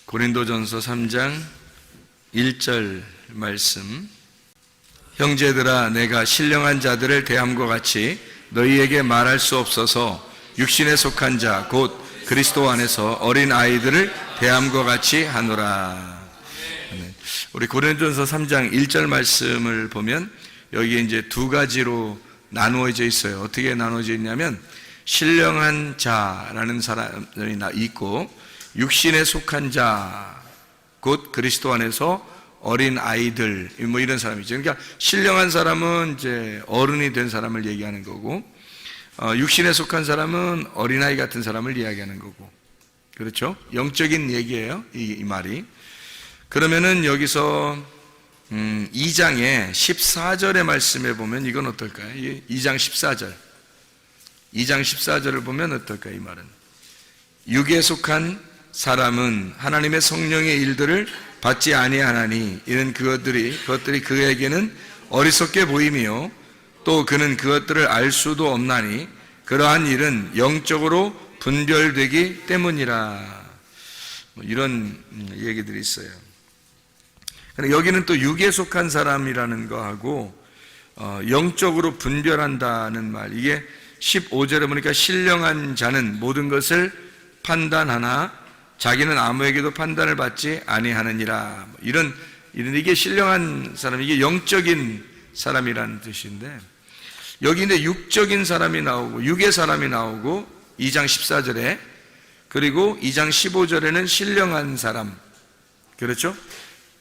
고린도전서 3장 1절 말씀. 형제들아, 내가 신령한 자들을 대함과 같이 너희에게 말할 수 없어서 육신에 속한 자 곧 그리스도 안에서 어린 아이들을 대함과 같이 하노라. 우리 고린도전서 3장 1절 말씀을 보면 여기에 이제 두 가지로 나누어져 있어요. 어떻게 나누어져 있냐면 신령한 자라는 사람이 있고 육신에 속한 자 곧 그리스도 안에서 어린 아이들, 뭐 이런 사람이죠. 그러니까 신령한 사람은 이제 어른이 된 사람을 얘기하는 거고, 육신에 속한 사람은 어린아이 같은 사람을 이야기하는 거고, 그렇죠? 영적인 얘기예요, 이 말이. 그러면은 여기서 2장의 14절의 말씀에 보면 이건 어떨까요? 2장 14절. 2장 14절을 보면 어떨까요? 이 말은 육에 속한 사람은 하나님의 성령의 일들을 받지 아니하나니 이는 그것들이 그에게는 어리석게 보임이요 또 그는 그것들을 알 수도 없나니 그러한 일은 영적으로 분별되기 때문이라. 이런 얘기들이 있어요. 여기는 또 육에 속한 사람이라는 거하고 영적으로 분별한다는 말, 이게 15절에 보니까 신령한 자는 모든 것을 판단하나 자기는 아무에게도 판단을 받지 아니하느니라. 이게 신령한 사람, 이게 영적인 사람이라는 뜻인데, 여기 이제 육적인 사람이 나오고 육의 사람이 나오고 2장 14절에, 그리고 2장 15절에는 신령한 사람, 그렇죠?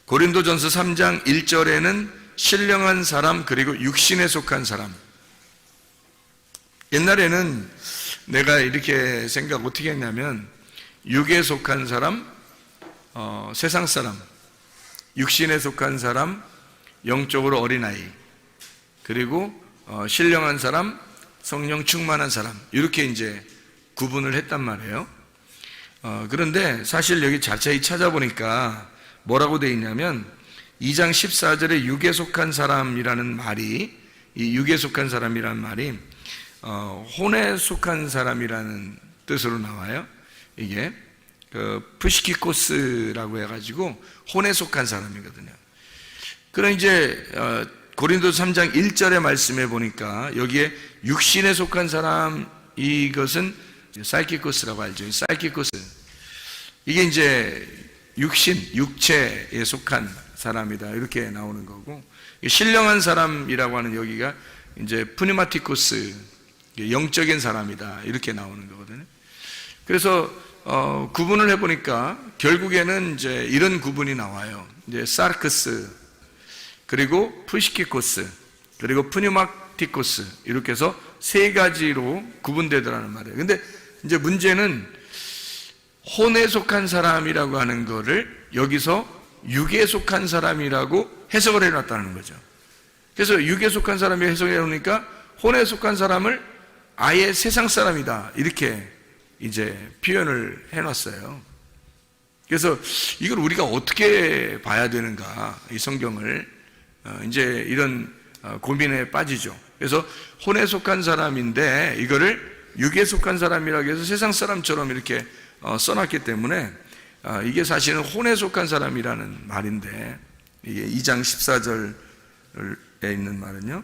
고린도전서 3장 1절에는 신령한 사람 그리고 육신에 속한 사람. 옛날에는 내가 이렇게 생각 어떻게 했냐면 육에 속한 사람, 세상 사람, 육신에 속한 사람, 영적으로 어린아이, 그리고 신령한 사람, 성령 충만한 사람, 이렇게 이제 구분을 했단 말이에요. 그런데 사실 여기 자세히 찾아보니까 뭐라고 되어 있냐면 2장 14절에 육에 속한 사람이라는 말이, 이 육에 속한 사람이라는 말이 혼에 속한 사람이라는 뜻으로 나와요. 이게 푸시키코스라고 해가지고 혼에 속한 사람이거든요. 그럼 이제 고린도서 3장 1절의 말씀에 보니까 여기에 육신에 속한 사람, 이것은 사이키코스라고 알죠. 사이키코스, 이게 이제 육체에 속한 사람이다, 이렇게 나오는 거고, 신령한 사람이라고 하는 여기가 이제 푸니마티코스, 영적인 사람이다, 이렇게 나오는 거거든요. 그래서 구분을 해보니까 결국에는 이제 이런 구분이 나와요. 이제 사르크스, 그리고 푸시키코스, 그리고 푸니마티코스, 이렇게 해서 세 가지로 구분되더라는 말이에요. 근데 이제 문제는 혼에 속한 사람이라고 하는 거를 여기서 육에 속한 사람이라고 해석을 해놨다는 거죠. 그래서 육에 속한 사람이 해석을 해놓으니까 혼에 속한 사람을 아예 세상 사람이다, 이렇게 이제 표현을 해놨어요. 그래서 이걸 우리가 어떻게 봐야 되는가, 이 성경을, 이제 이런 고민에 빠지죠. 그래서 혼에 속한 사람인데 이거를 육에 속한 사람이라고 해서 세상 사람처럼 이렇게 써놨기 때문에 이게 사실은 혼에 속한 사람이라는 말인데, 이게 2장 14절에 있는 말은요.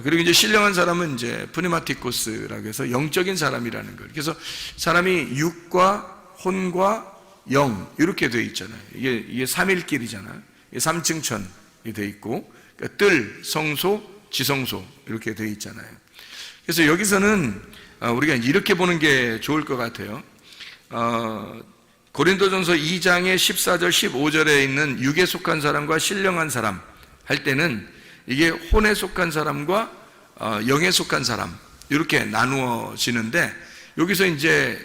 그리고 이제 신령한 사람은 이제 푸니마티코스라고 해서 영적인 사람이라는 거예요. 그래서 사람이 육과 혼과 영, 이렇게 되어 있잖아요. 이게 삼일길이잖아요. 이게 삼층천이 되어 있고, 그러니까 뜰, 성소, 지성소, 이렇게 되어 있잖아요. 그래서 여기서는 우리가 이렇게 보는 게 좋을 것 같아요. 고린도전서 2장의 14절, 15절에 있는 육에 속한 사람과 신령한 사람 할 때는 이게 혼에 속한 사람과 영에 속한 사람, 이렇게 나누어지는데, 여기서 이제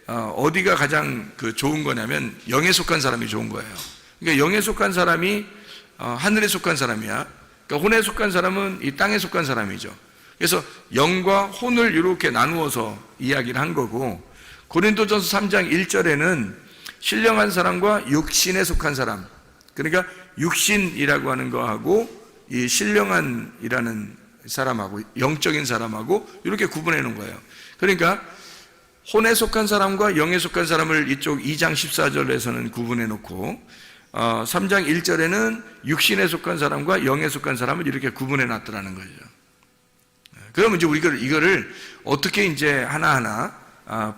어디가 가장 좋은 거냐면 영에 속한 사람이 좋은 거예요. 그러니까 영에 속한 사람이 하늘에 속한 사람이야. 그러니까 혼에 속한 사람은 이 땅에 속한 사람이죠. 그래서 영과 혼을 이렇게 나누어서 이야기를 한 거고, 고린도전서 3장 1절에는 신령한 사람과 육신에 속한 사람, 그러니까 육신이라고 하는 거하고 이 신령한이라는 사람하고 영적인 사람하고 이렇게 구분해 놓은 거예요. 그러니까 혼에 속한 사람과 영에 속한 사람을 이쪽 2장 14절에서는 구분해 놓고 3장 1절에는 육신에 속한 사람과 영에 속한 사람을 이렇게 구분해 놨더라는 거죠. 그러면 이제 우리가 이거를 어떻게 이제 하나하나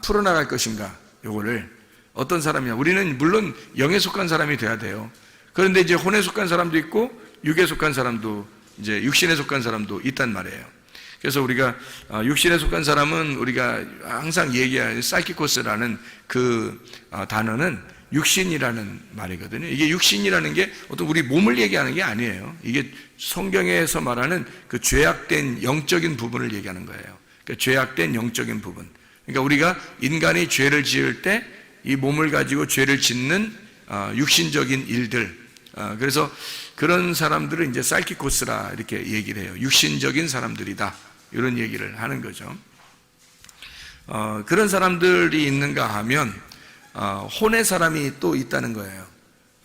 풀어나갈 것인가, 요거를 어떤 사람이냐. 우리는 물론 영에 속한 사람이 돼야 돼요. 그런데 이제 혼에 속한 사람도 있고 육에 속한 사람도, 이제 육신에 속한 사람도 있단 말이에요. 그래서 우리가 육신에 속한 사람은 우리가 항상 얘기하는 사이키코스라는 그 단어는 육신이라는 말이거든요. 이게 육신이라는 게 어떤 우리 몸을 얘기하는 게 아니에요. 이게 성경에서 말하는 그 죄악된 영적인 부분을 얘기하는 거예요. 그러니까 죄악된 영적인 부분. 그러니까 우리가 인간이 죄를 지을 때 이 몸을 가지고 죄를 짓는 육신적인 일들. 그래서 그런 사람들을 이제 사이키코스라 이렇게 얘기를 해요. 육신적인 사람들이다, 이런 얘기를 하는 거죠. 그런 사람들이 있는가 하면 혼의 사람이 또 있다는 거예요.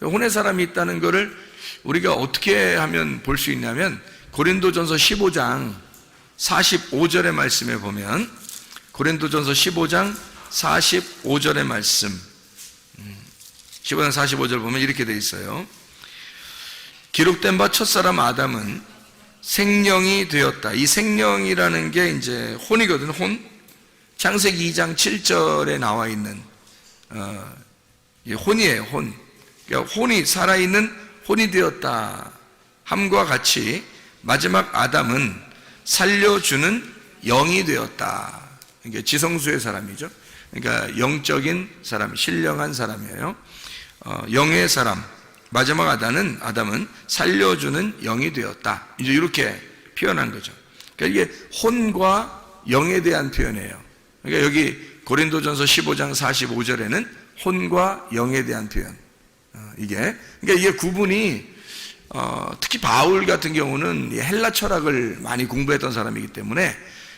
혼의 사람이 있다는 거를 우리가 어떻게 하면 볼 수 있냐면 고린도전서 15장 45절의 말씀에 보면, 고린도전서 15장 45절의 말씀, 15장 45절 보면 이렇게 돼 있어요. 기록된 바 첫사람 아담은 생령이 되었다. 이 생령이라는 게 이제 혼이거든, 혼. 창세기 2장 7절에 나와 있는 혼이에요, 혼. 그러니까 혼이, 살아있는 혼이 되었다 함과 같이 마지막 아담은 살려주는 영이 되었다. 그러니까 지성수의 사람이죠. 그러니까 영적인 사람, 신령한 사람이에요. 영의 사람, 마지막 아담은 살려주는 영이 되었다. 이제 이렇게 표현한 거죠. 그러니까 이게 혼과 영에 대한 표현이에요. 그러니까 여기 고린도전서 15장 45절에는 혼과 영에 대한 표현. 그러니까 이게 구분이, 특히 바울 같은 경우는 헬라 철학을 많이 공부했던 사람이기 때문에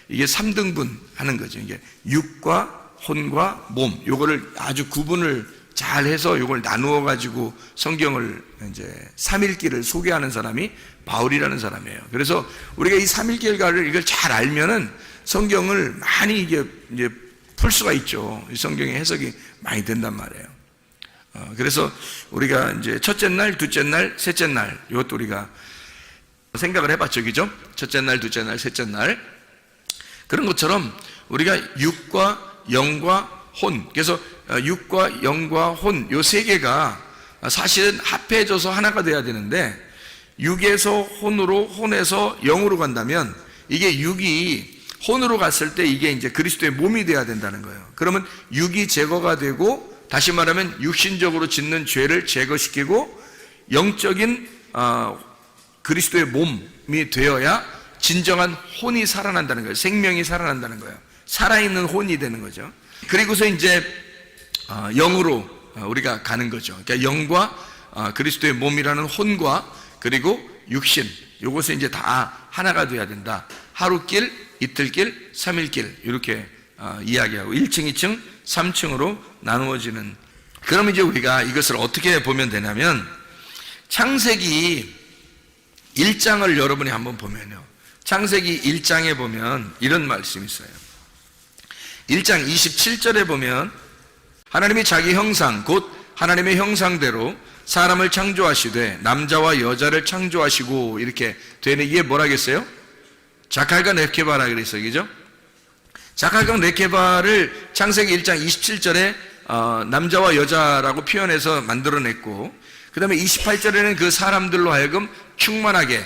이게 3등분 하는 거죠. 이게 육과 혼과 몸, 요거를 아주 구분을 잘 해서 요걸 나누어 가지고 성경을 이제 삼일기를 소개하는 사람이 바울이라는 사람이에요. 그래서 우리가 이 삼일기를 이걸 잘 알면은 성경을 많이 이제 풀 수가 있죠. 성경의 해석이 많이 된단 말이에요. 그래서 우리가 이제 첫째 날, 둘째 날, 셋째 날, 이것도 우리가 생각을 해봤죠, 그죠? 첫째 날, 둘째 날, 셋째 날. 그런 것처럼 우리가 육과 영과 혼, 그래서 육과 영과 혼, 요 세 개가 사실은 합해져서 하나가 돼야 되는데, 육에서 혼으로, 혼에서 영으로 간다면, 이게 육이 혼으로 갔을 때 이게 이제 그리스도의 몸이 돼야 된다는 거예요. 그러면 육이 제거가 되고, 다시 말하면 육신적으로 짓는 죄를 제거시키고 영적인 그리스도의 몸이 되어야 진정한 혼이 살아난다는 거예요. 생명이 살아난다는 거예요. 살아있는 혼이 되는 거죠. 그리고서 이제 영으로 우리가 가는 거죠. 그러니까 영과 그리스도의 몸이라는 혼과 그리고 육신, 요것은 이제 다 하나가 돼야 된다. 하루길, 이틀길, 3일길 이렇게 이야기하고 1층, 2층, 3층으로 나누어지는. 그럼 이제 우리가 이것을 어떻게 보면 되냐면, 창세기 1장을 여러분이 한번 보면요, 창세기 1장에 보면 이런 말씀이 있어요. 1장 27절에 보면 하나님이 자기 형상 곧 하나님의 형상대로 사람을 창조하시되 남자와 여자를 창조하시고 이렇게 되는, 이게 뭐라겠어요? 자칼과 렙케바라 그랬어요, 그죠? 자칼과 렙케바를 창세기 1장 27절에 남자와 여자라고 표현해서 만들어냈고, 그 다음에 28절에는 그 사람들로 하여금 충만하게,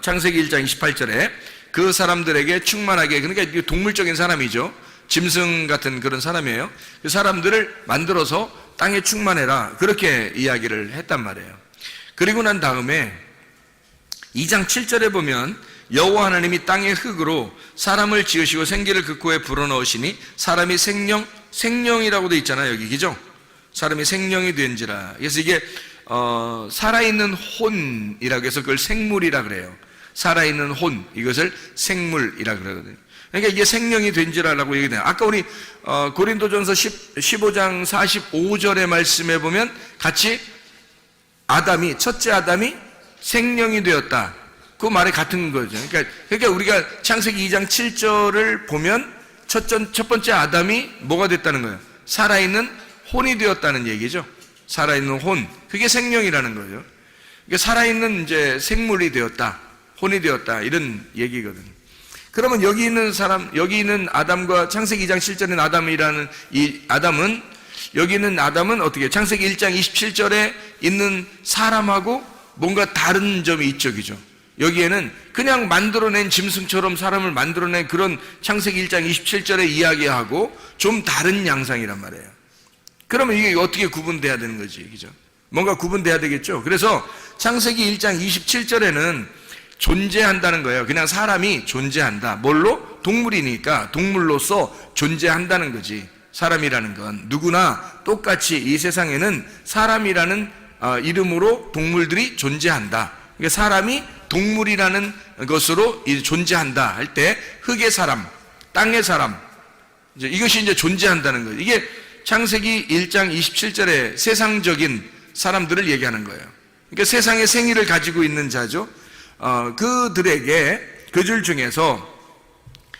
창세기 1장 28절에 그 사람들에게 충만하게, 그러니까 동물적인 사람이죠. 짐승 같은 그런 사람이에요. 그 사람들을 만들어서 땅에 충만해라, 그렇게 이야기를 했단 말이에요. 그리고 난 다음에 2장 7절에 보면 여호와 하나님이 땅의 흙으로 사람을 지으시고 생기를 그 코에 불어넣으시니 사람이 생령이라고 돼 있잖아요, 여기, 그죠? 사람이 생령이 된지라. 그래서 이게 살아있는 혼이라고 해서 그걸 생물이라 그래요. 살아있는 혼, 이것을 생물이라 그러거든요. 그러니까 이게 생령이 된지라라고 얘기해요. 아까 우리 고린도전서 15장 45절의 말씀에 보면 같이 첫째 아담이 생령이 되었다, 그 말이 같은 거죠. 그러니까 우리가 창세기 2장 7절을 보면 첫 번째 아담이 뭐가 됐다는 거예요? 살아있는 혼이 되었다는 얘기죠. 살아있는 혼. 그게 생명이라는 거죠. 그러니까 살아있는 이제 생물이 되었다. 혼이 되었다. 이런 얘기거든요. 그러면 여기 있는 사람, 여기 있는 아담과 창세기 2장 7절에 아담이라는 이 아담은, 여기 있는 아담은 어떻게, 창세기 1장 27절에 있는 사람하고 뭔가 다른 점이 이쪽이죠. 여기에는 그냥 만들어낸 짐승처럼 사람을 만들어낸 그런 창세기 1장 27절의 이야기하고 좀 다른 양상이란 말이에요. 그러면 이게 어떻게 구분돼야 되는 거지, 그죠? 뭔가 구분돼야 되겠죠. 그래서 창세기 1장 27절에는 존재한다는 거예요. 그냥 사람이 존재한다. 뭘로? 동물이니까 동물로서 존재한다는 거지. 사람이라는 건 누구나 똑같이 이 세상에는 사람이라는 이름으로 동물들이 존재한다. 그러니까 사람이 동물이라는 것으로 존재한다 할 때 흙의 사람, 땅의 사람, 이것이 이제 존재한다는 거예요. 이게 창세기 1장 27절에 세상적인 사람들을 얘기하는 거예요. 그러니까 세상의 생의를 가지고 있는 자죠. 그들에게 그 줄 중에서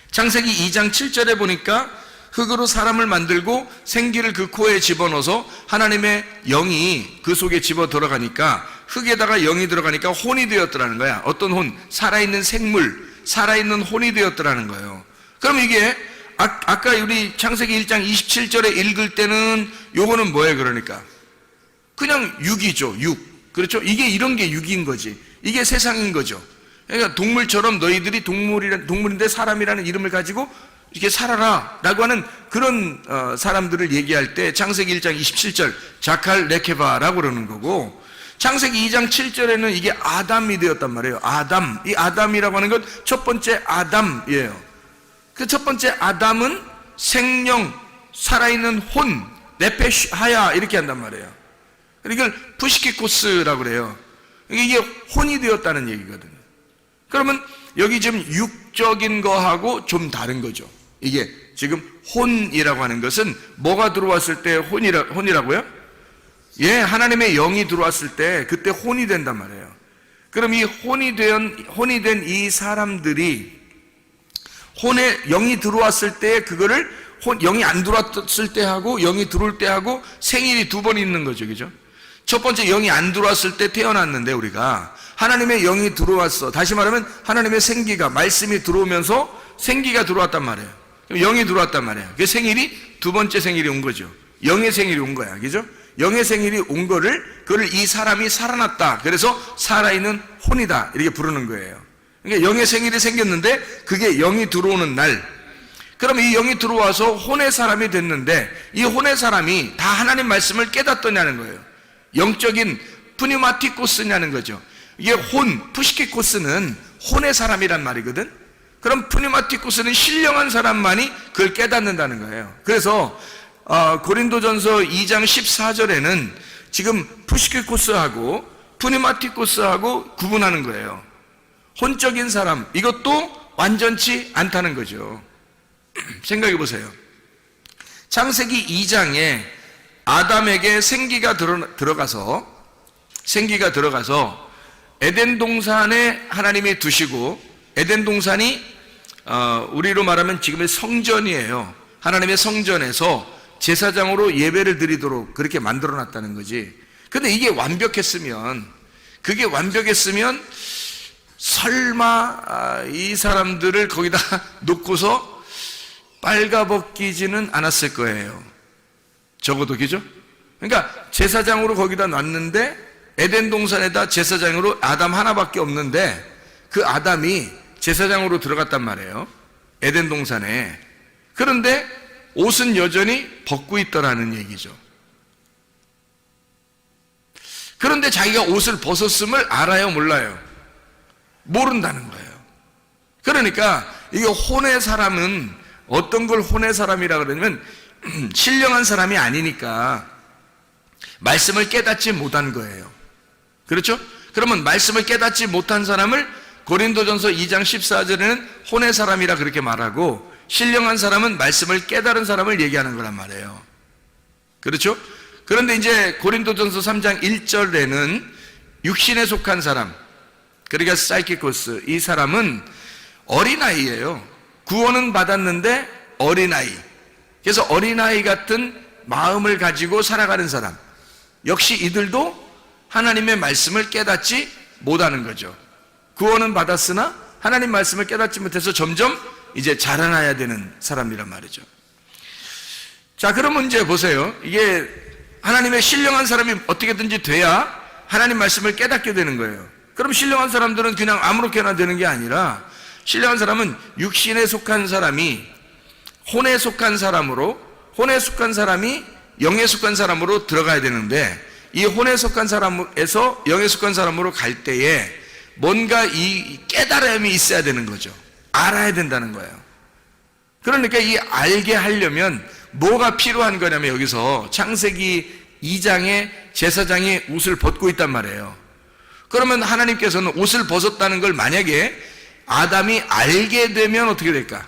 창세기 2장 7절에 보니까 흙으로 사람을 만들고 생기를 그 코에 집어넣어서 하나님의 영이 그 속에 집어 들어가니까 흙에다가 영이 들어가니까 혼이 되었더라는 거야. 어떤 혼? 살아있는 생물, 살아있는 혼이 되었더라는 거예요. 그럼 이게 아까 우리 창세기 1장 27절에 읽을 때는 요거는 뭐예요? 그러니까 그냥 육이죠. 육. 그렇죠? 이게 이런 게 육인 거지. 이게 세상인 거죠. 그러니까 동물처럼 너희들이 동물인데 사람이라는 이름을 가지고 이렇게 살아라 라고 하는 그런 사람들을 얘기할 때 창세기 1장 27절 자칼 레케바라고 그러는 거고, 창세기 2장 7절에는 이게 아담이 되었단 말이에요. 아담. 이 아담이라고 하는 건 첫 번째 아담이에요. 그 첫 번째 아담은 생명, 살아있는 혼, 네페시하야 이렇게 한단 말이에요. 이걸 푸시키코스라고 그래요. 이게 혼이 되었다는 얘기거든요. 그러면 여기 지금 육적인 거하고 좀 다른 거죠. 이게 지금 혼이라고 하는 것은 뭐가 들어왔을 때 혼이라고요? 예, 하나님의 영이 들어왔을 때 그때 혼이 된단 말이에요. 그럼 이 혼이 된 이 사람들이 혼에 영이 들어왔을 때 그거를 영이 안 들어왔을 때 하고 영이 들어올 때 하고 생일이 두 번 있는 거죠. 그죠? 첫 번째 영이 안 들어왔을 때 태어났는데 우리가 하나님의 영이 들어왔어. 다시 말하면 하나님의 생기가, 말씀이 들어오면서 생기가 들어왔단 말이에요. 영이 들어왔단 말이에요. 그 생일이 두 번째 생일이 온 거죠. 영의 생일이 온 거야. 그죠? 영의 생일이 온 그거를 이 사람이 살아났다. 그래서 살아있는 혼이다. 이렇게 부르는 거예요. 그러니까 영의 생일이 생겼는데 그게 영이 들어오는 날. 그럼 이 영이 들어와서 혼의 사람이 됐는데 이 혼의 사람이 다 하나님 말씀을 깨닫더냐는 거예요. 영적인 푸니마티코스냐는 거죠. 이게 혼, 푸시키코스는 혼의 사람이란 말이거든. 그럼 푸니마티코스는 신령한 사람만이 그걸 깨닫는다는 거예요. 그래서 고린도전서 2장 14절에는 지금 푸시키코스하고 푸니마티코스하고 구분하는 거예요. 혼적인 사람, 이것도 완전치 않다는 거죠. 생각해 보세요. 창세기 2장에 아담에게 생기가 들어가서 에덴 동산에 하나님이 두시고, 에덴 동산이 우리로 말하면 지금의 성전이에요. 하나님의 성전에서 제사장으로 예배를 드리도록 그렇게 만들어 놨다는 거지. 근데 이게 그게 완벽했으면 설마 이 사람들을 거기다 놓고서 빨가벗기지는 않았을 거예요. 적어도, 그죠? 그러니까 제사장으로 거기다 놨는데 에덴 동산에다 제사장으로 아담 하나밖에 없는데 그 아담이 제사장으로 들어갔단 말이에요. 에덴 동산에. 그런데 옷은 여전히 벗고 있더라는 얘기죠. 그런데 자기가 옷을 벗었음을 알아요, 몰라요? 모른다는 거예요. 그러니까 이게 혼의 사람은 어떤 걸 혼의 사람이라 그러냐면 신령한 사람이 아니니까 말씀을 깨닫지 못한 거예요. 그렇죠? 그러면 말씀을 깨닫지 못한 사람을 고린도전서 2장 14절에는 혼의 사람이라 그렇게 말하고, 신령한 사람은 말씀을 깨달은 사람을 얘기하는 거란 말이에요. 그렇죠? 그런데 이제 고린도전서 3장 1절에는 육신에 속한 사람, 그러니까 사이키코스, 이 사람은 어린아이예요. 구원은 받았는데 어린아이. 그래서 어린아이 같은 마음을 가지고 살아가는 사람. 역시 이들도 하나님의 말씀을 깨닫지 못하는 거죠. 구원은 받았으나 하나님 말씀을 깨닫지 못해서 점점 이제 자라나야 되는 사람이란 말이죠. 자, 그러면 이제 보세요. 이게 하나님의 신령한 사람이 어떻게든지 돼야 하나님 말씀을 깨닫게 되는 거예요. 그럼 신령한 사람들은 그냥 아무렇게나 되는 게 아니라, 신령한 사람은 육신에 속한 사람이 혼에 속한 사람으로, 혼에 속한 사람이 영에 속한 사람으로 들어가야 되는데, 이 혼에 속한 사람에서 영에 속한 사람으로 갈 때에 뭔가 이 깨달음이 있어야 되는 거죠. 알아야 된다는 거예요. 그러니까 이 알게 하려면 뭐가 필요한 거냐면, 여기서 창세기 2장에 제사장이 옷을 벗고 있단 말이에요. 그러면 하나님께서는 옷을 벗었다는 걸 만약에 아담이 알게 되면 어떻게 될까?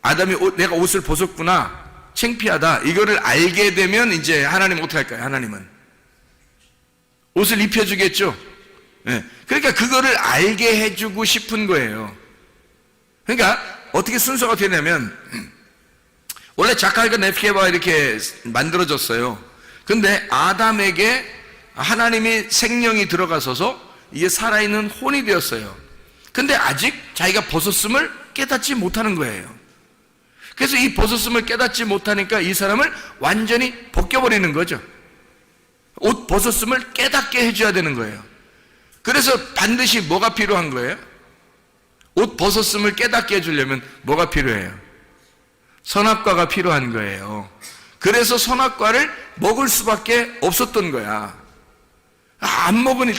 아담이 내가 옷을 벗었구나, 창피하다, 이거를 알게 되면 이제 하나님은 어떻게 할까요? 하나님은 옷을 입혀주겠죠. 네. 그러니까 그거를 알게 해주고 싶은 거예요. 그러니까 어떻게 순서가 되냐면, 원래 자칼과 네피게바가 이렇게 만들어졌어요. 근데 아담에게 하나님이 생명이 들어가서서 이게 살아있는 혼이 되었어요. 근데 아직 자기가 벗었음을 깨닫지 못하는 거예요. 그래서 이 벗었음을 깨닫지 못하니까 이 사람을 완전히 벗겨버리는 거죠. 옷 벗었음을 깨닫게 해줘야 되는 거예요. 그래서 반드시 뭐가 필요한 거예요? 옷 벗었음을 깨닫게 해주려면 뭐가 필요해요? 선악과가 필요한 거예요. 그래서 선악과를 먹을 수밖에 없었던 거야. 안 먹을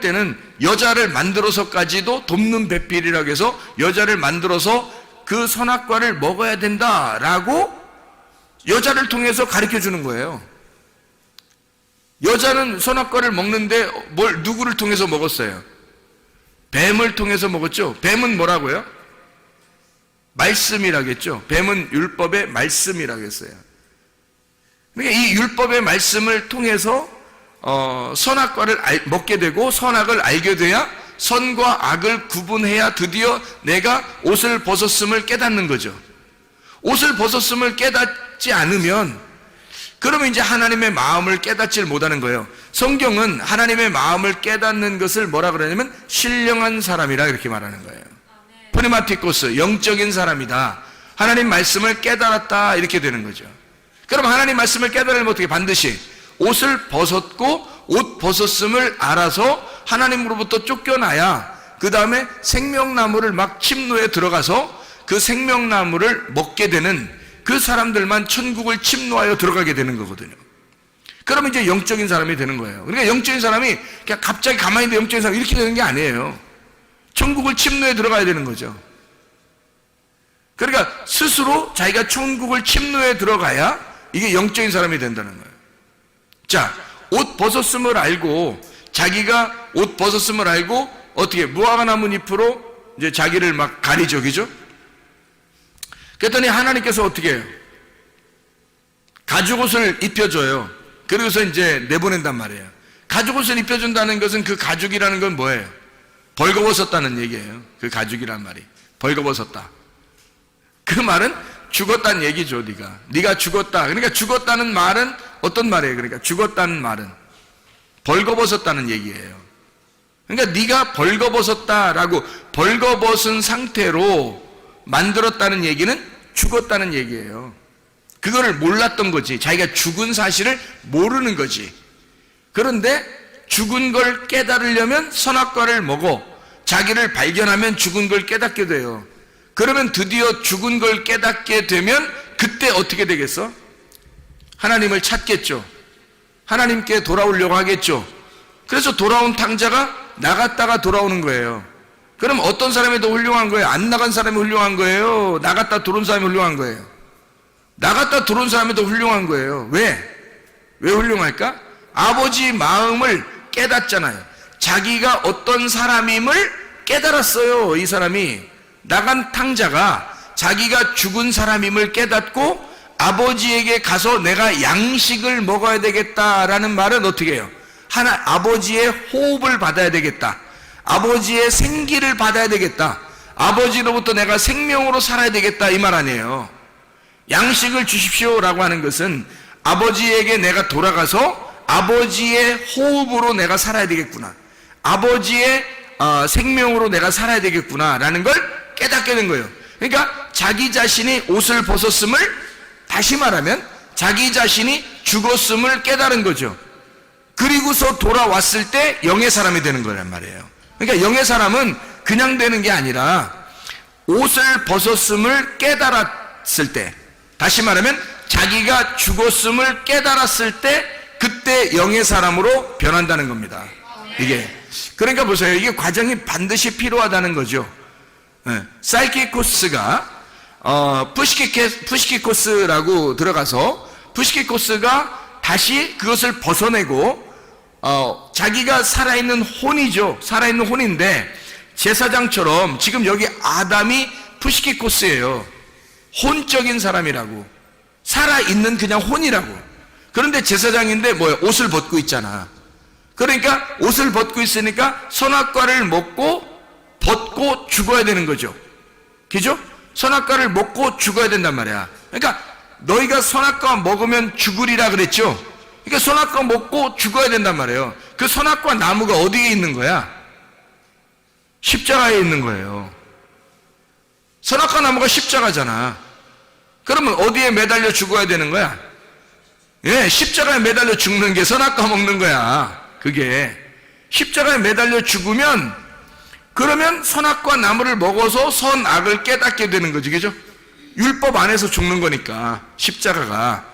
때는 여자를 만들어서까지도 돕는 배필이라고 해서 여자를 만들어서 그 선악과를 먹어야 된다라고 여자를 통해서 가르쳐 주는 거예요. 여자는 선악과를 먹는데 누구를 통해서 먹었어요? 뱀을 통해서 먹었죠. 뱀은 뭐라고요? 말씀이라겠죠. 뱀은 율법의 말씀이라겠어요. 그러니까 이 율법의 말씀을 통해서 선악과를 먹게 되고 선악을 알게 돼야 선과 악을 구분해야 드디어 내가 옷을 벗었음을 깨닫는 거죠. 옷을 벗었음을 깨닫지 않으면 그러면 이제 하나님의 마음을 깨닫질 못하는 거예요. 성경은 하나님의 마음을 깨닫는 것을 뭐라 그러냐면 신령한 사람이라 이렇게 말하는 거예요. 프리마티코스, 영적인 사람이다. 하나님 말씀을 깨달았다, 이렇게 되는 거죠. 그럼 하나님 말씀을 깨달으면 어떻게? 반드시 옷을 벗었고 옷 벗었음을 알아서 하나님으로부터 쫓겨나야 그 다음에 생명나무를 막 침노에 들어가서 그 생명나무를 먹게 되는 그 사람들만 천국을 침노하여 들어가게 되는 거거든요. 그러면 이제 영적인 사람이 되는 거예요. 그러니까 영적인 사람이 그냥 갑자기 가만히 있는데 영적인 사람이 이렇게 되는 게 아니에요. 천국을 침노에 들어가야 되는 거죠. 그러니까 스스로 자기가 천국을 침노에 들어가야 이게 영적인 사람이 된다는 거예요. 자, 옷 벗었음을 알고, 자기가 옷 벗었음을 알고 어떻게 무화과 나무 잎으로 이제 자기를 막 가리죠, 그죠? 그랬더니 하나님께서 어떻게 해요? 가죽옷을 입혀줘요. 그러고서 이제 내보낸단 말이에요. 가죽옷을 입혀준다는 것은 그 가죽이라는 건 뭐예요? 벌거벗었다는 얘기예요. 그 가죽이란 말이 벌거벗었다. 그 말은 죽었다는 얘기죠. 네가 죽었다. 그러니까 죽었다는 말은 어떤 말이에요? 그러니까 죽었다는 말은 벌거벗었다는 얘기예요. 그러니까 네가 벌거벗었다라고, 벌거벗은 상태로 만들었다는 얘기는 죽었다는 얘기예요. 그거를 몰랐던 거지. 자기가 죽은 사실을 모르는 거지. 그런데 죽은 걸 깨달으려면 선악과를 먹어 자기를 발견하면 죽은 걸 깨닫게 돼요. 그러면 드디어 죽은 걸 깨닫게 되면 그때 어떻게 되겠어? 하나님을 찾겠죠. 하나님께 돌아오려고 하겠죠. 그래서 돌아온 탕자가 나갔다가 돌아오는 거예요. 그럼 어떤 사람이 더 훌륭한 거예요? 안 나간 사람이 훌륭한 거예요? 나갔다 들어온 사람이 훌륭한 거예요? 나갔다 들어온 사람이 더 훌륭한 거예요. 왜 훌륭할까? 아버지 마음을 깨닫잖아요. 자기가 어떤 사람임을 깨달았어요. 이 사람이, 나간 탕자가 자기가 죽은 사람임을 깨닫고 아버지에게 가서 내가 양식을 먹어야 되겠다라는 말은 어떻게 해요? 아버지의 호흡을 받아야 되겠다, 아버지의 생기를 받아야 되겠다, 아버지로부터 내가 생명으로 살아야 되겠다 이 말 아니에요. 양식을 주십시오라고 하는 것은 아버지에게 내가 돌아가서 아버지의 호흡으로 내가 살아야 되겠구나, 아버지의 생명으로 내가 살아야 되겠구나 라는 걸 깨닫게 된 거예요. 그러니까 자기 자신이 옷을 벗었음을, 다시 말하면 자기 자신이 죽었음을 깨달은 거죠. 그리고서 돌아왔을 때 영의 사람이 되는 거란 말이에요. 그러니까 영의 사람은 그냥 되는 게 아니라 옷을 벗었음을 깨달았을 때, 다시 말하면 자기가 죽었음을 깨달았을 때 그때 영의 사람으로 변한다는 겁니다. 이게 그러니까 보세요. 이게 과정이 반드시 필요하다는 거죠. 사이키코스가 푸시키코스라고 들어가서 푸시키코스가 다시 그것을 벗어내고 자기가 살아있는 혼이죠. 살아있는 혼인데 제사장처럼 지금 여기 아담이 푸시키코스예요. 혼적인 사람이라고, 살아있는 그냥 혼이라고. 그런데 제사장인데 뭐예요? 옷을 벗고 있잖아. 그러니까 옷을 벗고 있으니까 선악과를 벗고 죽어야 되는 거죠. 그죠? 선악과를 먹고 죽어야 된단 말이야. 그러니까 너희가 선악과 먹으면 죽으리라 그랬죠. 그러니까 선악과 먹고 죽어야 된단 말이에요. 그 선악과 나무가 어디에 있는 거야? 십자가에 있는 거예요. 선악과 나무가 십자가잖아. 그러면 어디에 매달려 죽어야 되는 거야? 예, 십자가에 매달려 죽는 게 선악과 먹는 거야. 그게 십자가에 매달려 죽으면, 그러면 선악과 나무를 먹어서 선악을 깨닫게 되는 거지, 그죠? 율법 안에서 죽는 거니까. 십자가가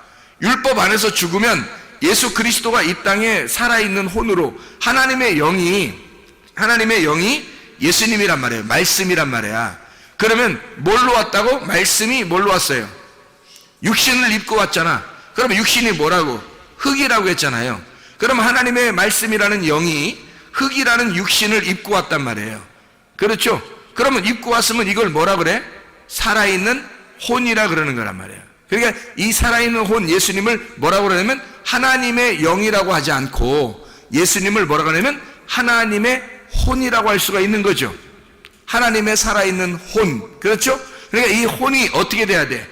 율법 안에서 죽으면 예수 그리스도가 이 땅에 살아있는 혼으로 하나님의 영이 예수님이란 말이에요. 말씀이란 말이야. 그러면 뭘로 왔다고? 말씀이 뭘로 왔어요? 육신을 입고 왔잖아. 그러면 육신이 뭐라고? 흙이라고 했잖아요. 그럼 하나님의 말씀이라는 영이 흙이라는 육신을 입고 왔단 말이에요. 그렇죠? 그러면 입고 왔으면 이걸 뭐라 그래? 살아있는 혼이라 그러는 거란 말이에요. 그러니까 이 살아있는 혼 예수님을 뭐라고 그러냐면 하나님의 영이라고 하지 않고 예수님을 뭐라고 하냐면 하나님의 혼이라고 할 수가 있는 거죠. 하나님의 살아있는 혼. 그렇죠? 그러니까 이 혼이 어떻게 돼야 돼?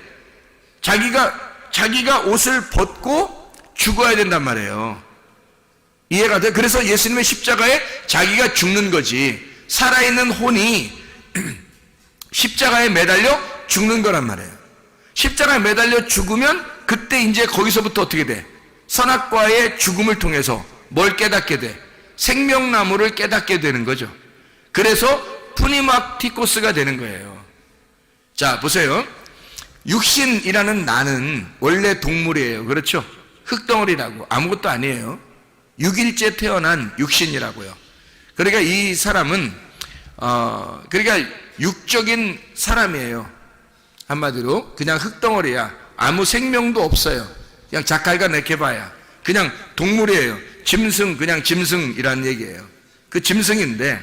자기가 옷을 벗고 죽어야 된단 말이에요. 이해가 돼? 그래서 예수님의 십자가에 자기가 죽는 거지. 살아있는 혼이 십자가에 매달려 죽는 거란 말이에요. 십자가에 매달려 죽으면 그때 이제 거기서부터 어떻게 돼? 선악과의 죽음을 통해서 뭘 깨닫게 돼? 생명나무를 깨닫게 되는 거죠. 그래서 푸니마티코스가 되는 거예요. 자, 보세요. 육신이라는 나는 원래 동물이에요. 그렇죠? 흙덩어리라고. 아무것도 아니에요. 6일째 태어난 육신이라고요. 그러니까 이 사람은 그러니까 육적인 사람이에요. 한마디로 그냥 흙덩어리야. 아무 생명도 없어요. 그냥 자칼과 네케바야. 그냥 동물이에요. 짐승, 그냥 짐승이라는 얘기예요. 그 짐승인데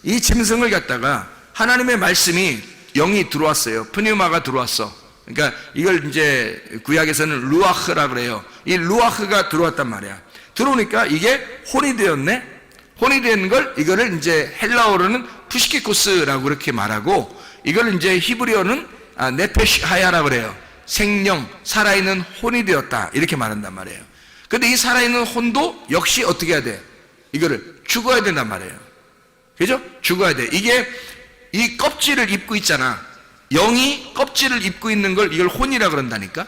이 짐승을 갖다가 하나님의 말씀이 영이 들어왔어요. 프니우마가 들어왔어. 그러니까 이걸 이제 구약에서는 루아흐라 그래요. 이 루아흐가 들어왔단 말이야. 들어오니까 이게 혼이 되었네. 혼이 된 걸 이거를 이제 헬라어로는 푸시키코스라고 그렇게 말하고, 이걸 이제 히브리어는 네페시하야라 그래요. 생명, 살아있는 혼이 되었다 이렇게 말한단 말이에요. 근데 이 살아있는 혼도 역시 어떻게 해야 돼? 이거를 죽어야 된단 말이에요. 그죠? 죽어야 돼. 이게 이 껍질을 입고 있잖아. 영이 껍질을 입고 있는 걸 이걸 혼이라 그런다니까.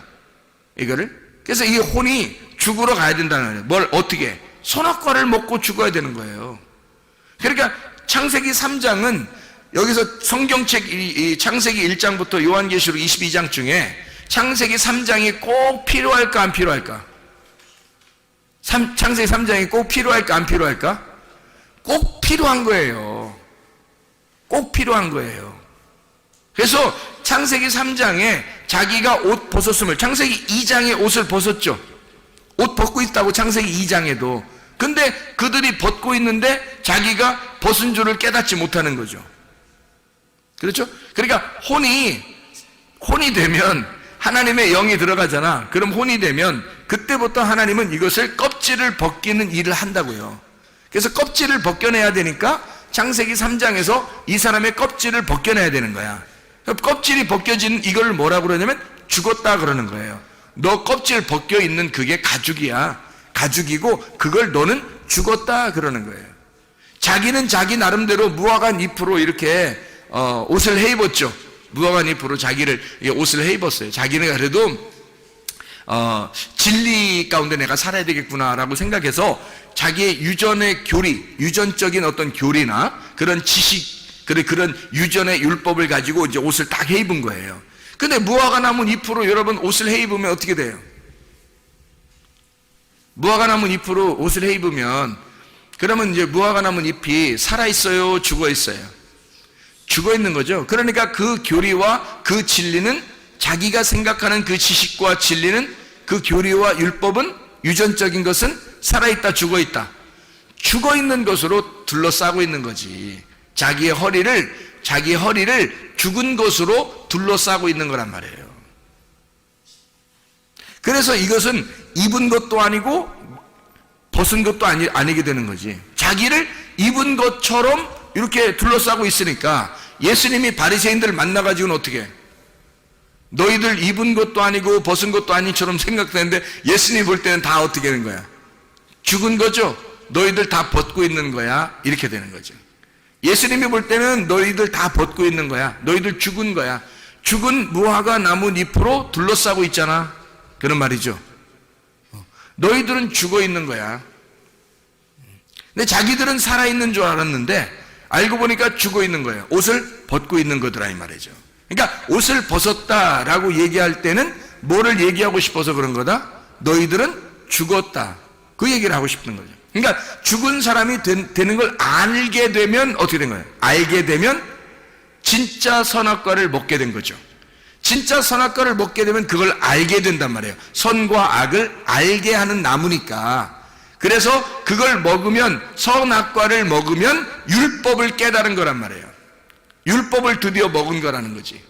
이거를. 그래서 이 혼이 죽으러 가야 된다는 거예요. 뭘 어떻게? 선악과를 먹고 죽어야 되는 거예요. 그러니까 창세기 3장은 여기서 성경책 이 창세기 1장부터 요한계시록 22장 중에 창세기 3장이 꼭 필요할까 안 필요할까? 창세기 3장이 꼭 필요할까 안 필요할까? 꼭 필요한 거예요. 꼭 필요한 거예요. 그래서 창세기 3장에 자기가 옷 벗었음을, 창세기 2장에 옷을 벗었죠. 옷 벗고 있다고 창세기 2장에도. 근데 그들이 벗고 있는데 자기가 벗은 줄을 깨닫지 못하는 거죠. 그렇죠? 그러니까 혼이 되면 하나님의 영이 들어가잖아. 그럼 혼이 되면 그때부터 하나님은 이것을 껍질을 벗기는 일을 한다고요. 그래서 껍질을 벗겨내야 되니까 창세기 3장에서 이 사람의 껍질을 벗겨내야 되는 거야. 껍질이 벗겨진 이걸 뭐라고 그러냐면 죽었다 그러는 거예요. 너 껍질 벗겨 있는 그게 가죽이야. 가죽이고 그걸 너는 죽었다 그러는 거예요. 자기는 자기 나름대로 무화과 잎으로 이렇게 옷을 해 입었죠. 무화과 잎으로 자기를 옷을 해 입었어요. 자기는 그래도 진리 가운데 내가 살아야 되겠구나라고 생각해서 자기의 유전의 교리, 유전적인 어떤 교리나 그런 지식, 그런 유전의 율법을 가지고 이제 옷을 딱 해 입은 거예요. 근데 무화과 나무 잎으로 여러분 옷을 해 입으면 어떻게 돼요? 무화과 나무 잎으로 옷을 해 입으면 그러면 이제 무화과 나무 잎이 살아 있어요, 죽어 있어요? 죽어 있는 거죠. 그러니까 그 교리와 그 진리는 자기가 생각하는 그 지식과 진리는 그 교리와 율법은 유전적인 것은 살아있다, 죽어있다. 죽어있는 것으로 둘러싸고 있는 거지. 자기의 허리를 죽은 것으로 둘러싸고 있는 거란 말이에요. 그래서 이것은 입은 것도 아니고 벗은 것도 아니게 되는 거지. 자기를 입은 것처럼 이렇게 둘러싸고 있으니까 예수님이 바리새인들을 만나가지고는 어떻게 해? 너희들 입은 것도 아니고 벗은 것도 아니처럼 생각되는데 예수님이 볼 때는 다 어떻게 되는 거야? 죽은 거죠? 너희들 다 벗고 있는 거야? 이렇게 되는 거죠. 예수님이 볼 때는 너희들 다 벗고 있는 거야. 너희들 죽은 거야. 죽은 무화과 나무 잎으로 둘러싸고 있잖아. 그런 말이죠. 너희들은 죽어 있는 거야. 근데 자기들은 살아있는 줄 알았는데 알고 보니까 죽어 있는 거예요. 옷을 벗고 있는 거더라 이 말이죠. 그러니까 옷을 벗었다라고 얘기할 때는 뭐를 얘기하고 싶어서 그런 거다? 너희들은 죽었다. 그 얘기를 하고 싶은 거죠. 그러니까 죽은 사람이 되는 걸 알게 되면 어떻게 된 거예요? 알게 되면 진짜 선악과를 먹게 된 거죠. 진짜 선악과를 먹게 되면 그걸 알게 된단 말이에요. 선과 악을 알게 하는 나무니까. 그래서 그걸 먹으면, 선악과를 먹으면 율법을 깨달은 거란 말이에요. 율법을 드디어 먹은 거라는 거지.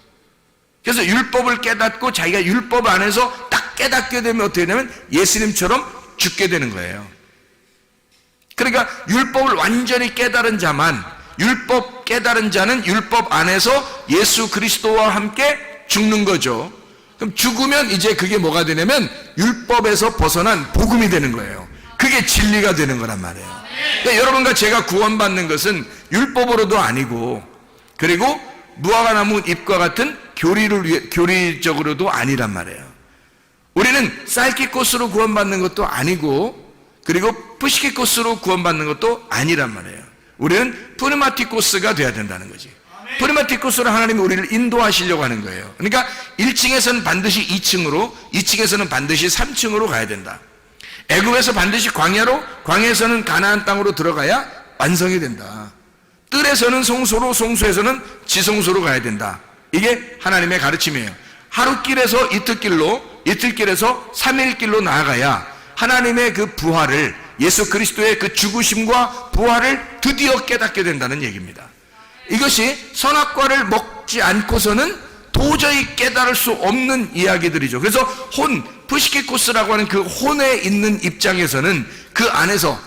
그래서 율법을 깨닫고 자기가 율법 안에서 딱 깨닫게 되면 어떻게 되냐면 예수님처럼 죽게 되는 거예요. 그러니까 율법을 완전히 깨달은 자만, 율법 깨달은 자는 율법 안에서 예수 그리스도와 함께 죽는 거죠. 그럼 죽으면 이제 그게 뭐가 되냐면 율법에서 벗어난 복음이 되는 거예요. 그게 진리가 되는 거란 말이에요. 그러니까 여러분과 제가 구원받는 것은 율법으로도 아니고, 그리고 무화과나무 잎과 같은 교리적으로도 아니란 말이에요. 우리는 쌀기꽃으로 구원받는 것도 아니고, 그리고 푸시키코스로 구원받는 것도 아니란 말이에요. 우리는 프르마티코스가 돼야 된다는 거지. 프르마티코스로 하나님이 우리를 인도하시려고 하는 거예요. 그러니까 1층에서는 반드시 2층으로, 2층에서는 반드시 3층으로 가야 된다. 애굽에서 반드시 광야로, 광야에서는 가나안 땅으로 들어가야 완성이 된다. 뜰에서는 송소로, 송소에서는 지송소로 가야 된다. 이게 하나님의 가르침이에요. 하루길에서 이틀길로, 이틀길에서 3일길로 나아가야 하나님의 그 부활을, 예수 그리스도의 그 죽으심과 부활을 드디어 깨닫게 된다는 얘기입니다. 이것이 선악과를 먹지 않고서는 도저히 깨달을 수 없는 이야기들이죠. 그래서 푸시키코스라고 하는 그 혼에 있는 입장에서는 그 안에서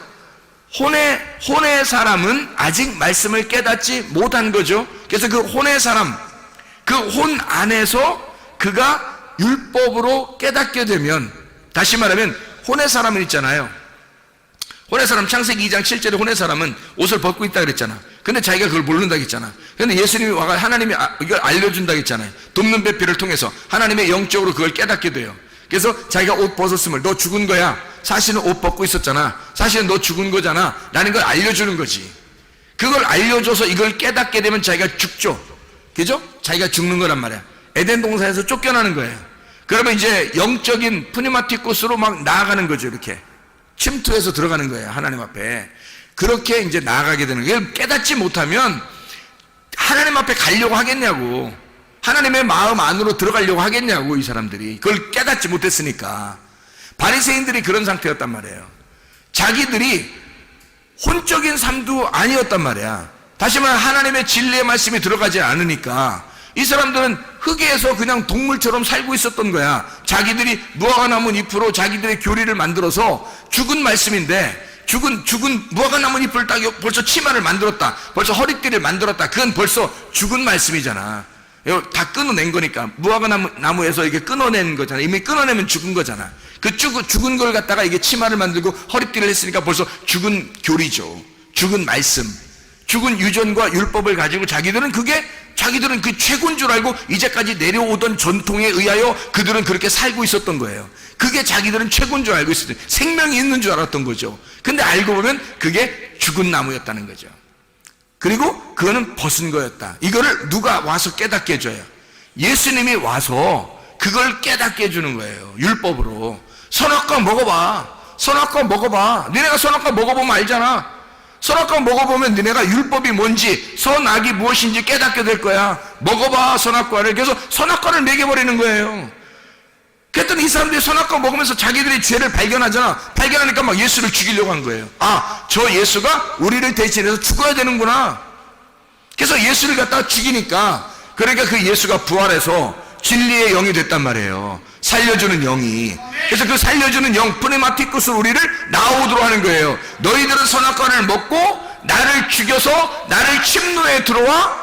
혼의 사람은 아직 말씀을 깨닫지 못한 거죠. 그래서 그 혼의 사람, 그 혼 안에서 그가 율법으로 깨닫게 되면, 다시 말하면 혼의 사람은 있잖아요. 혼의 사람, 창세기 2장 7절에 혼의 사람은 옷을 벗고 있다 그랬잖아. 근데 자기가 그걸 모른다 했잖아. 근데 예수님이 와가 하나님이 이걸 알려준다 했잖아요. 돕는 배필을 통해서 하나님의 영적으로 그걸 깨닫게 돼요. 그래서 자기가 옷 벗었음을, 너 죽은 거야. 사실은 옷 벗고 있었잖아. 사실은 너 죽은 거잖아. 라는 걸 알려주는 거지. 그걸 알려줘서 이걸 깨닫게 되면 자기가 죽죠. 그죠? 자기가 죽는 거란 말이야. 에덴 동산에서 쫓겨나는 거예요. 그러면 이제 영적인 푸니마티코스로 막 나아가는 거죠. 이렇게 침투해서 들어가는 거예요. 하나님 앞에. 그렇게 이제 나아가게 되는 거예요. 깨닫지 못하면 하나님 앞에 가려고 하겠냐고, 하나님의 마음 안으로 들어가려고 하겠냐고, 이 사람들이. 그걸 깨닫지 못했으니까. 바리새인들이 그런 상태였단 말이에요. 자기들이 혼적인 삶도 아니었단 말이야. 다시 말해 하나님의 진리의 말씀이 들어가지 않으니까 이 사람들은 흙에서 그냥 동물처럼 살고 있었던 거야. 자기들이 무화과나무 잎으로 자기들의 교리를 만들어서 죽은 말씀인데, 죽은 무화과 나뭇잎을 따고 벌써 치마를 만들었다, 벌써 허리띠를 만들었다. 그건 벌써 죽은 말씀이잖아. 이거 다 끊어낸 거니까. 무화과 나무에서 이게 끊어낸 거잖아. 이미 끊어내면 죽은 거잖아. 그 죽은 걸 갖다가 이게 치마를 만들고 허리띠를 했으니까 벌써 죽은 교리죠. 죽은 말씀, 죽은 유전과 율법을 가지고 자기들은 그 최고인 줄 알고 이제까지 내려오던 전통에 의하여 그들은 그렇게 살고 있었던 거예요. 그게 자기들은 최고인 줄 알고 있었어요. 생명이 있는 줄 알았던 거죠. 근데 알고 보면 그게 죽은 나무였다는 거죠. 그리고 그거는 벗은 거였다. 이거를 누가 와서 깨닫게 해줘요? 예수님이 와서 그걸 깨닫게 해주는 거예요. 율법으로. 선악과 먹어봐. 선악과 먹어봐. 니네가 선악과 먹어보면 알잖아. 선악과 먹어보면 니네가 율법이 뭔지, 선악이 무엇인지 깨닫게 될 거야. 먹어봐, 선악과를. 그래서 선악과를 먹여버리는 거예요. 그랬더니 이 사람들이 선악과 먹으면서 자기들의 죄를 발견하잖아. 발견하니까 막 예수를 죽이려고 한 거예요. 아, 저 예수가 우리를 대신해서 죽어야 되는구나. 그래서 예수를 갖다가 죽이니까, 그러니까 그 예수가 부활해서 진리의 영이 됐단 말이에요. 살려주는 영이. 그래서 그 살려주는 영, 프네마티쿠스로 우리를 나오도록 하는 거예요. 너희들은 선악과를 먹고 나를 죽여서 나를 침노에 들어와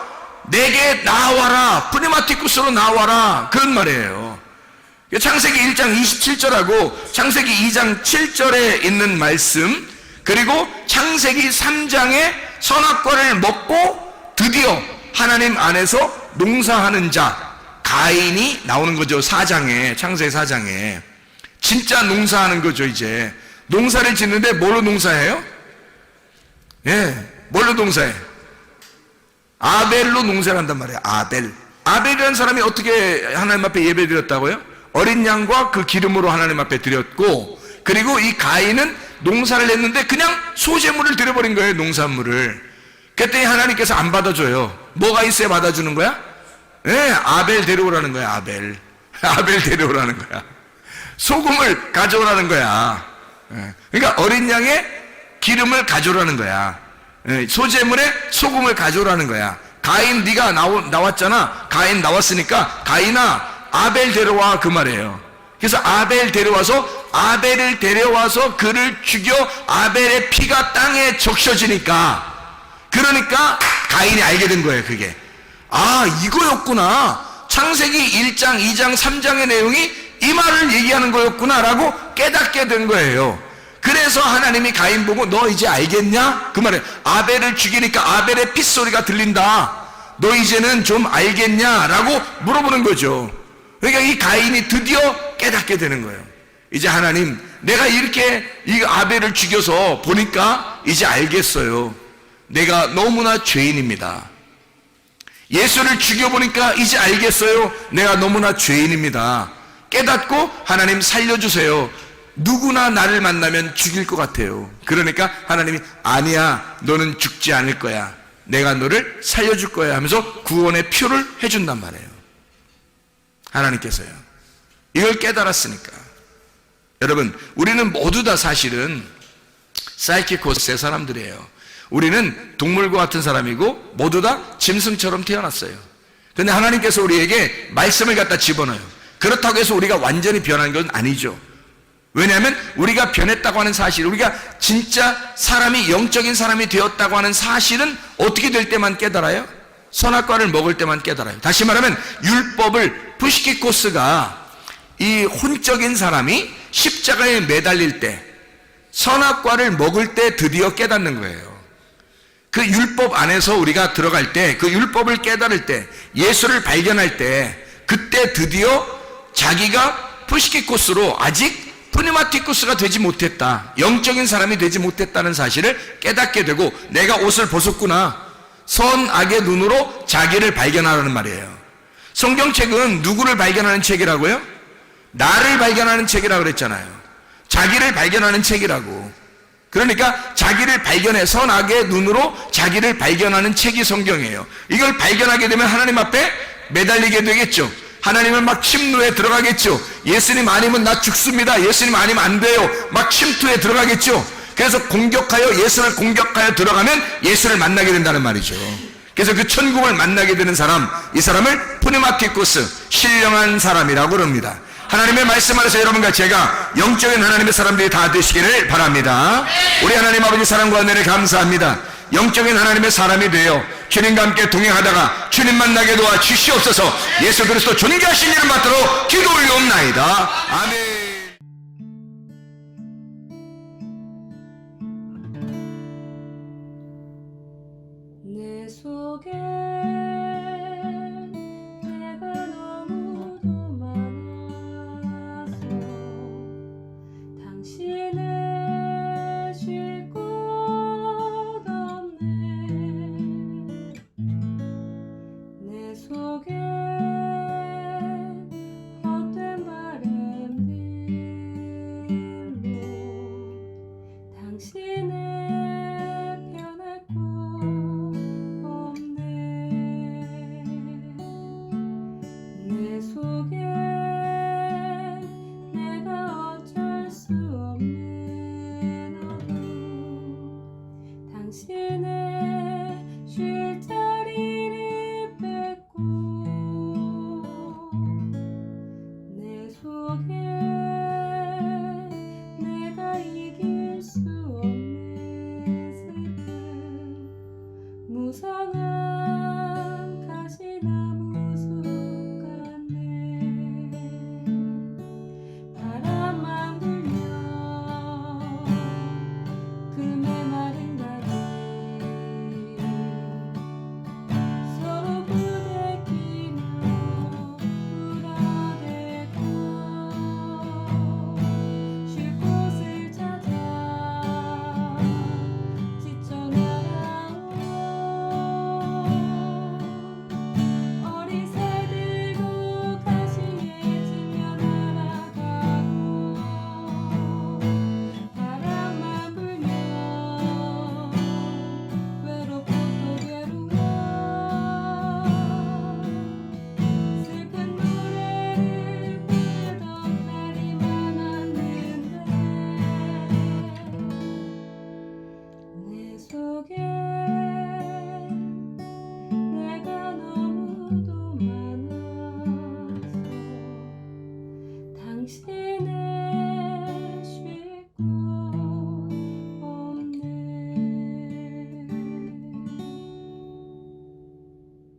내게 나와라. 프네마티쿠스로 나와라. 그런 말이에요. 창세기 1장 27절하고 창세기 2장 7절에 있는 말씀, 그리고 창세기 3장에 선악과를 먹고 드디어 하나님 안에서 농사하는 자 가인이 나오는 거죠. 4장에, 창세기 4장에 진짜 농사하는 거죠. 이제 농사를 짓는데 뭘로 농사해요? 뭘로 농사해? 아벨로 농사를 한단 말이에요. 아벨이라는 사람이 어떻게 하나님 앞에 예배 드렸다고요? 어린 양과 그 기름으로 하나님 앞에 드렸고, 그리고 이 가인은 농사를 했는데 그냥 소재물을 드려버린 거예요. 농산물을. 그랬더니 하나님께서 안 받아줘요. 뭐가 있어야 받아주는 거야? 아벨 데려오라는 거야. 아벨 데려오라는 거야. 소금을 가져오라는 거야. 그러니까 어린 양의 기름을 가져오라는 거야. 소재물에 소금을 가져오라는 거야. 가인, 네가 나왔잖아. 가인 나왔으니까 가인아 아벨 데려와, 그 말이에요. 그래서 아벨 데려와서, 아벨을 데려와서 그를 죽여 아벨의 피가 땅에 적셔지니까, 그러니까 가인이 알게 된 거예요. 그게 이거였구나. 창세기 1장 2장 3장의 내용이 이 말을 얘기하는 거였구나 라고 깨닫게 된 거예요. 그래서 하나님이 가인 보고 너 이제 알겠냐? 그 말에 아벨을 죽이니까 아벨의 핏소리가 들린다. 너 이제는 좀 알겠냐? 라고 물어보는 거죠. 그러니까 이 가인이 드디어 깨닫게 되는 거예요. 이제 하나님, 내가 이렇게 이 아벨을 죽여서 보니까 이제 알겠어요. 내가 너무나 죄인입니다. 예수를 죽여보니까 이제 알겠어요. 내가 너무나 죄인입니다. 깨닫고 하나님 살려주세요. 누구나 나를 만나면 죽일 것 같아요. 그러니까 하나님이 아니야, 너는 죽지 않을 거야. 내가 너를 살려줄 거야 하면서 구원의 표를 해준단 말이에요. 하나님께서요. 이걸 깨달았으니까. 여러분, 우리는 모두 다 사실은 사이키코스의 사람들이에요. 우리는 동물과 같은 사람이고 모두 다 짐승처럼 태어났어요. 그런데 하나님께서 우리에게 말씀을 갖다 집어넣어요. 그렇다고 해서 우리가 완전히 변한 건 아니죠. 왜냐하면 우리가 변했다고 하는 사실, 우리가 진짜 사람이, 영적인 사람이 되었다고 하는 사실은 어떻게 될 때만 깨달아요? 선악과를 먹을 때만 깨달아요. 다시 말하면 율법을, 푸시키코스가, 이 혼적인 사람이 십자가에 매달릴 때, 선악과를 먹을 때 드디어 깨닫는 거예요. 그 율법 안에서 우리가 들어갈 때, 그 율법을 깨달을 때, 예수를 발견할 때, 그때 드디어 자기가 푸시키코스로 아직 프니마티쿠스가 되지 못했다, 영적인 사람이 되지 못했다는 사실을 깨닫게 되고, 내가 옷을 벗었구나, 선악의 눈으로 자기를 발견하라는 말이에요. 성경책은 누구를 발견하는 책이라고요? 나를 발견하는 책이라고 그랬잖아요. 자기를 발견하는 책이라고. 그러니까 자기를 발견해, 선악의 눈으로 자기를 발견하는 책이 성경이에요. 이걸 발견하게 되면 하나님 앞에 매달리게 되겠죠. 하나님은 막 침노에 들어가겠죠. 예수님 아니면 나 죽습니다, 예수님 아니면 안 돼요, 막 침투에 들어가겠죠. 그래서 공격하여, 예수를 공격하여 들어가면 예수를 만나게 된다는 말이죠. 그래서 그 천국을 만나게 되는 사람, 이 사람을 프니마티쿠스, 신령한 사람이라고 그럽니다. 하나님의 말씀 안에서 여러분과 제가 영적인 하나님의 사람들이 다 되시기를 바랍니다. 우리 하나님 아버지 사랑과 은혜를 감사합니다. 영적인 하나님의 사람이 되어 주님과 함께 동행하다가 주님 만나게 도와 주시옵소서. 예수 그리스도 존귀하신 이름 받도록 기도 올려옵나이다. 아멘. 내 속에 내가 너무도 많아서 당신을 쉴 곳 없네. 내 속에 헛된 바램들로 당신을